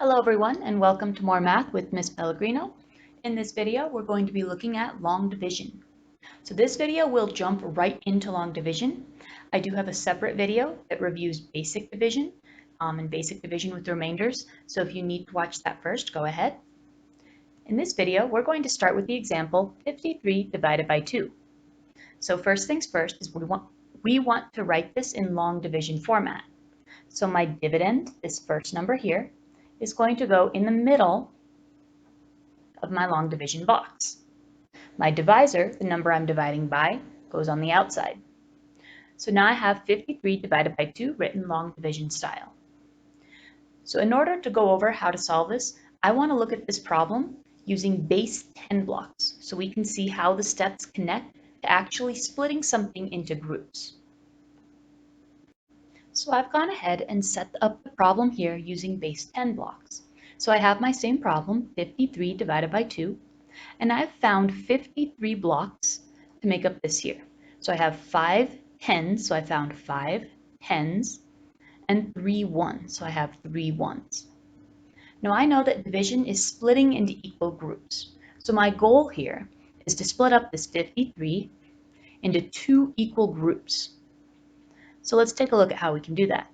Hello everyone and welcome to More Math with Miss Pellegrino. In this video we're going to be looking at long division. So this video will jump right into long division. I do have a separate video that reviews basic division and basic division with remainders. So if you need to watch that first, go ahead. In this video we're going to start with the example 53 divided by 2. So first things first is we want to write this in long division format. So my dividend, this first number here, is going to go in the middle of my long division box. My divisor, the number I'm dividing by, goes on the outside. So now I have 53 divided by 2 written long division style. So in order to go over how to solve this, I want to look at this problem using base 10 blocks so we can see how the steps connect to actually splitting something into groups. So I've gone ahead and set up the problem here using base 10 blocks. So I have my same problem, 53 divided by 2, and I've found 53 blocks to make up this here. So I have 5 tens, so I found 5 tens, and 3 ones, so I have 3 ones. Now I know that division is splitting into equal groups. So my goal here is to split up this 53 into 2 equal groups. So let's take a look at how we can do that.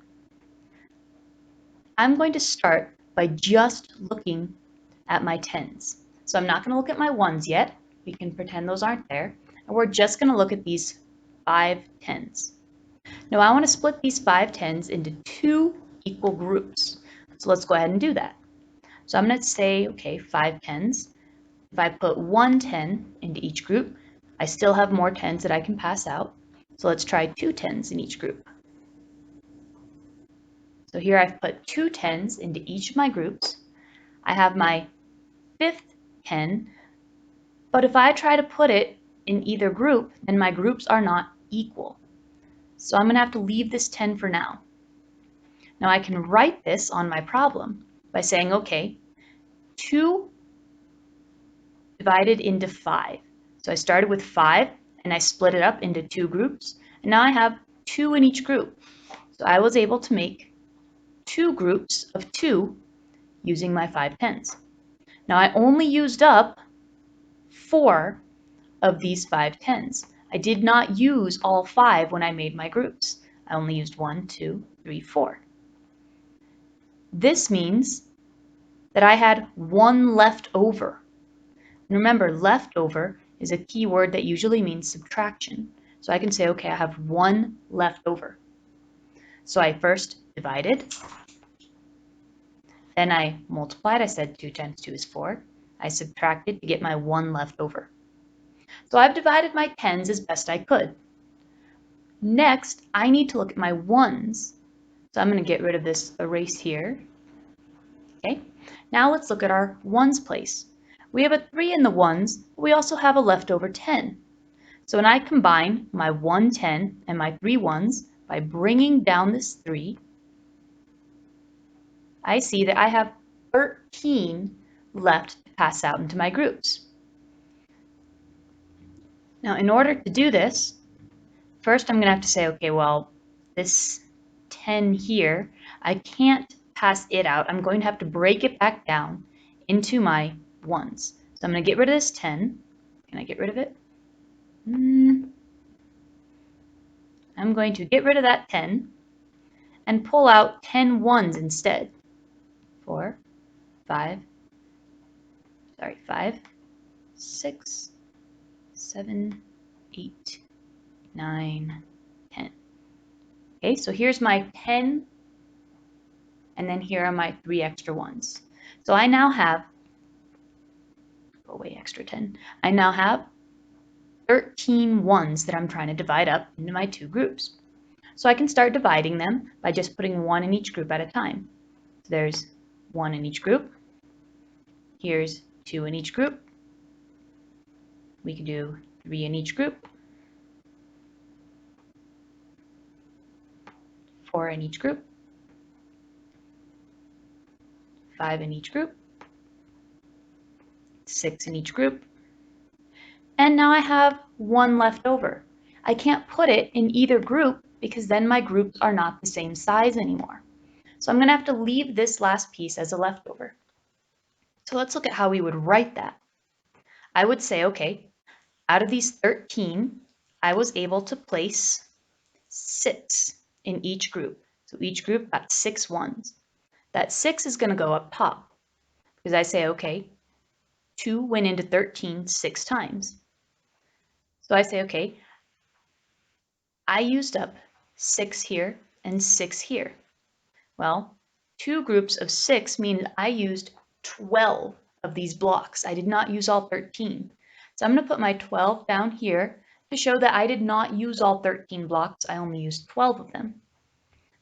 I'm going to start by just looking at my tens. So I'm not going to look at my ones yet. We can pretend those aren't there. And we're just going to look at these 5 tens. Now I want to split these 5 tens into 2 equal groups. So let's go ahead and do that. So I'm going to say, okay, 5 tens. If I put 1 10 into each group, I still have more tens that I can pass out. So let's try 2 tens in each group. So here I've put 2 tens into each of my groups. I have my 5th 10, but if I try to put it in either group, then my groups are not equal. So I'm going to have to leave this 10 for now. Now I can write this on my problem by saying, okay, 2 divided into 5. So I started with 5 and I split it up into 2 groups, and now I have 2 in each group. So I was able to make 2 groups of 2 using my 5 tens. Now I only used up 4 of these 5 tens. I did not use all 5 when I made my groups. I only used 1, 2, 3, 4. This means that I had 1 left over. And remember, leftover is a key word that usually means subtraction. So I can say, okay, I have 1 left over. So I first divided, then I multiplied. I said 2 times 2 is 4. I subtracted to get my 1 left over. So I've divided my tens as best I could. Next, I need to look at my ones. So I'm going to get rid of this erase here. Okay, now let's look at our ones place. We have a 3 in the ones, but we also have a leftover 10. So when I combine my 1 10 and my 3 ones by bringing down this 3, I see that I have 13 left to pass out into my groups. Now in order to do this, first I'm going to have to say, okay, well, this 10 here, I can't pass it out. I'm going to have to break it back down into my ones. So I'm going to get rid of this 10. Can I get rid of it? I'm going to get rid of that 10 and pull out 10 ones instead. 5, 6, 7, 8, 9, 10. Okay, so here's my 10, and then here are my 3 extra ones. So I now have, go away extra 10, I now have 13 ones that I'm trying to divide up into my 2 groups. So I can start dividing them by just putting 1 in each group at a time. So there's 1 in each group. Here's 2 in each group. We can do 3 in each group. 4 in each group. 5 in each group. 6 in each group. And now I have 1 left over. I can't put it in either group because then my groups are not the same size anymore. So I'm going to have to leave this last piece as a leftover. So let's look at how we would write that. I would say, okay, out of these 13, I was able to place 6 in each group. So each group got 6 ones. That 6 is going to go up top because I say, okay, 2 went into 13 6 times. So I say, okay, I used up 6 here and 6 here. Well, 2 groups of 6 means I used 12 of these blocks. I did not use all 13. So I'm going to put my 12 down here to show that I did not use all 13 blocks. I only used 12 of them.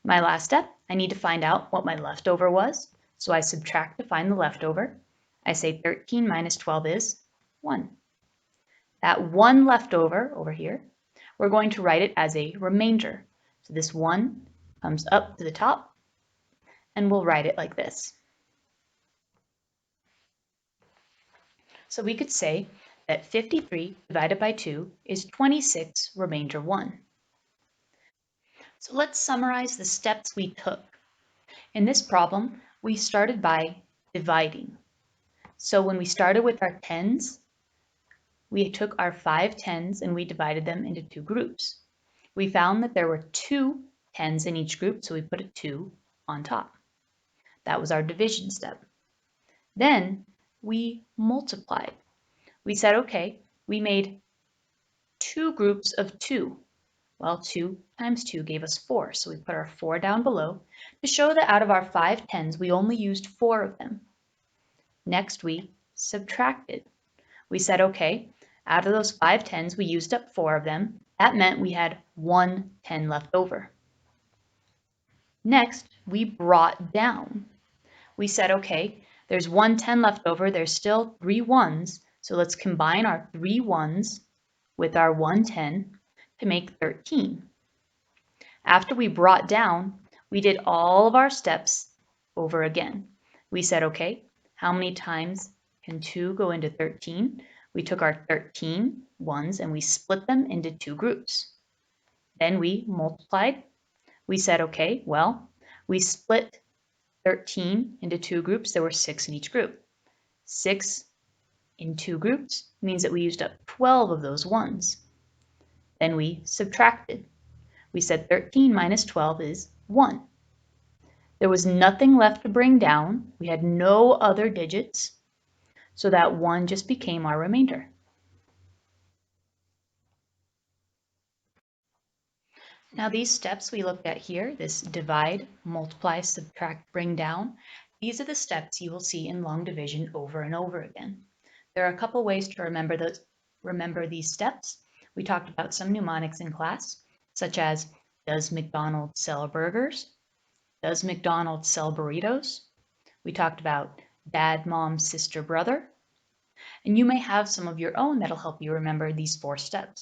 My last step, I need to find out what my leftover was. So I subtract to find the leftover. I say 13 minus 12 is 1. That 1 leftover over here, we're going to write it as a remainder. So this 1 comes up to the top, and we'll write it like this. So we could say that 53 divided by 2 is 26 remainder 1. So let's summarize the steps we took. In this problem, we started by dividing. So when we started with our tens, we took our 5 tens and we divided them into 2 groups. We found that there were 2 tens in each group, so we put a 2 on top. That was our division step. Then we multiplied. We said, okay, we made 2 groups of 2. Well, 2 times 2 gave us 4, so we put our 4 down below to show that out of our 5 tens, we only used 4 of them. Next, we subtracted. We said, okay, out of those 5 tens, we used up 4 of them. That meant we had 1 10 left over. Next, we brought down. We said, okay, there's 1 10 left over. There's still 3 ones, so let's combine our 3 ones with our 1 10 to make 13. After we brought down, we did all of our steps over again. We said, okay, how many times can 2 go into 13? We took our 13 ones and we split them into 2 groups. Then we multiplied. We said, okay, well, we split 13 into 2 groups. There were 6 in each group. 6 in 2 groups means that we used up 12 of those ones. Then we subtracted. We said 13 minus 12 is 1. There was nothing left to bring down. We had no other digits, so that 1 just became our remainder. Now these steps we looked at here, this divide, multiply, subtract, bring down, these are the steps you will see in long division over and over again. There are a couple ways to remember these steps. We talked about some mnemonics in class, such as, does McDonald's sell burgers? Does McDonald's sell burritos? We talked about dad, mom, sister, brother. And you may have some of your own that'll help you remember these 4 steps.